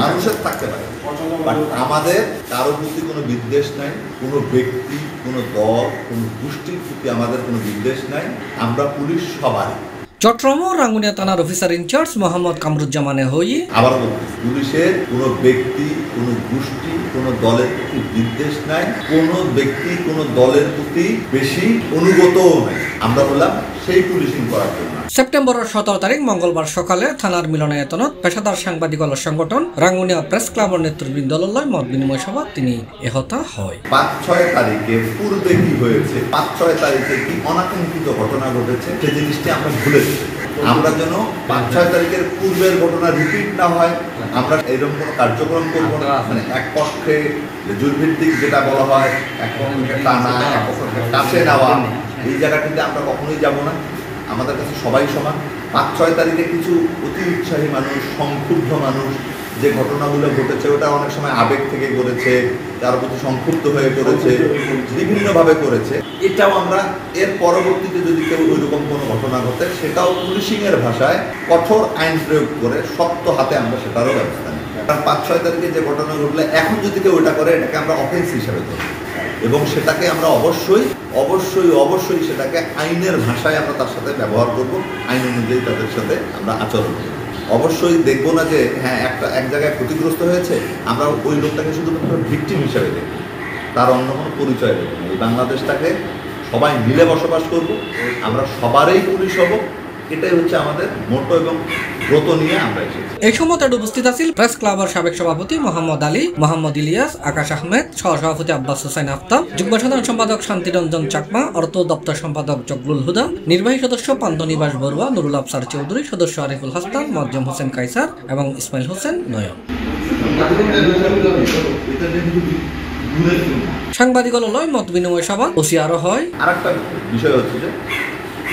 মানুষের থাকতে পারে, বাট আমাদের কারো প্রতি কোনো বিদ্বেষ নাই, কোনো ব্যক্তি, কোনো দল, কোনো গোষ্ঠীর প্রতি আমাদের কোনো বিদ্বেষ নাই। আমরা পুলিশ সবারই। চট্টগ্রাম ও রাঙ্গুনিয়া থানার অফিসার ইনচার্জ মোহাম্মদ কামরুজ্জামানে হই আবার বলছি, পুলিশের কোনো ব্যক্তি, কোনো গোষ্ঠী, কোনো দলের প্রতি বিদ্বেষ নাই, কোনো ব্যক্তি, কোনো দলের প্রতি বেশি অনুগতও নাই। আমরা বললাম সেই পুলিশিং করার জন্য। সেপ্টেম্বরের 17 তারিখ মঙ্গলবার সকালে থানার মিলনায়তনত পেশাদার সাংবাদিকতার সংগঠন রাঙ্গুনিয়া প্রেস ক্লাবের নেতৃবৃন্দলয় মত বিনিময় সভা তিনি এহতা হয়। 5-6 তারিখে পূর্বে কি হয়েছে, 5-6 তারিখে কি অনাকাঙ্ক্ষিত ঘটনা ঘটেছে, সেই জিনিসটি আমরা ভুলে যাই। আমরা যেন 5-6 তারিখের পূর্বের ঘটনা রিপিট না হয়, আমরা এরকম কোনো কার্যক্রম করবো না। মানে এক পক্ষে জুলভিত্তিক যেটা বলা হয়, এক পক্ষকে টানা, এক পক্ষকে কাছে নেওয়া, এই জায়গাটিতে আমরা কখনোই যাব না। আমাদের কাছে সবাই সমান। 5-6 তারিখে কিছু অতি উৎসাহী মানুষ, সংক্ষুব্ধ মানুষ, যে ঘটনাগুলো ঘটেছে ওটা অনেক সময় আবেগ থেকে করেছে, তার প্রতি সংক্ষুব্ধ হয়ে করেছে, বিভিন্নভাবে করেছে। এটাও আমরা এর পরবর্তীতে যদি কেউ ওইরকম কোনো ঘটনা ঘটে, সেটাও পুলিশিংয়ের ভাষায় কঠোর আইন প্রয়োগ করে শক্ত হাতে আমরা সেটারও ব্যবস্থা নিই। কারণ 5-6 তারিখে যে ঘটনা ঘটলে এখন যদি কেউ ওটা করে, এটাকে আমরা অফেন্স হিসেবে ধরি এবং সেটাকে আমরা অবশ্যই সেটাকে আইনের ভাষায় আমরা তার সাথে ব্যবহার করব, আইন অনুযায়ী তাদের সাথে আমরা আচরণ করব। অবশ্যই দেখবো না যে হ্যাঁ এক জায়গায় ক্ষতিগ্রস্ত হয়েছে, আমরা ওই লোকটাকে শুধুমাত্র ভিকটিম হিসেবে দেখব, তার অন্য কোনো পরিচয় দেবো না। এই বাংলাদেশটাকে সবাই মিলে বসবাস করব, আমরা সবারই পুলিশ হব, এটাই হচ্ছে আমাদের মোটো এবং ব্রত নিয়ে আমরা এসেছি। এই সময় উপস্থিত আছেন প্রেস ক্লাবের সাবেক সভাপতি মোহাম্মদ আলী, মোহাম্মদ ইলিয়াস, আকাশ আহমেদ, সহসভাপতি আব্বাস হোসেন আফতাব, যুগ্ম সাধারণ সম্পাদক শান্তিরঞ্জন চাকমা, অর্থ দপ্তর সম্পাদক জগলুল হুদা, নির্বাহী সদস্য পান্তনিবাস বড়ুয়া, নুরুল আফসার চৌধুরী, সদস্য আরিফুল হাসান, মজ্জম হোসেন কাইসার এবং ইসমাইল হোসেন নয়ন। সাংবাদিকতায় মত বিনিময় সভা ওসিআরও হয়। আরেকটা বিষয় হচ্ছে যে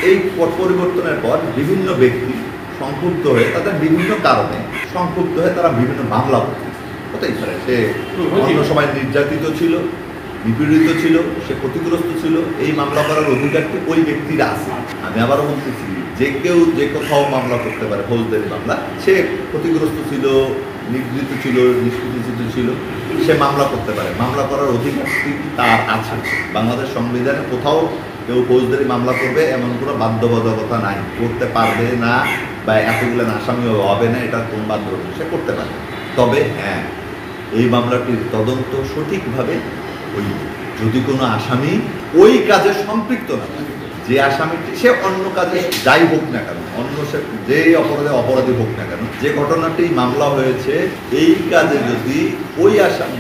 এই পরিবর্তনের পর বিভিন্ন ব্যক্তি সংক্ষুব্ধ হয়ে, তাদের বিভিন্ন কারণে সংক্ষুব্ধ হয়ে তারা বিভিন্ন মামলা হতেই পারে। সে অন্য সময় নির্যাতিত ছিল, নিপীড়িত ছিল, সে ক্ষতিগ্রস্ত ছিল, এই মামলা করার অধিকারটি ওই ব্যক্তির আছে। আমি আবারও বলতেছি, যে কেউ যে কোথাও মামলা করতে পারে, ফৌজদারি মামলা। সে ক্ষতিগ্রস্ত ছিল, নিগৃহীত ছিল, নিষ্পেষিত ছিল, সে মামলা করতে পারে। মামলা করার অধিকারটি তার আছে। বাংলাদেশ সংবিধানে কোথাও কেউ ফৌজদারি মামলা করবে এমন কোনো বাধ্যবাধকতা নাই, করতে পারবে না বা এতগুলো আসামি হবে না, এটা কোন বাধ্যবাধকতা, সে করতে পারে। তবে হ্যাঁ, এই মামলাটির তদন্ত সঠিকভাবে যদি কোনো আসামি ওই কাজে সম্পৃক্ত না থাকে, যে আসামিটি সে অন্য কাজে যাই হোক না কেন, অন্য সে যে অপরাধী হোক না কেন, যে ঘটনাটি মামলা হয়েছে এই কাজে যদি ওই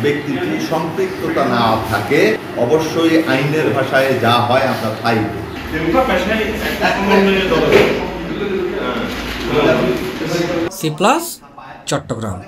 ব্যক্তিটি সম্পৃক্ততা না থাকে, অবশ্যই আইনের ভাষায় যা হয় আমরা তাই C+ চট্টগ্রাম।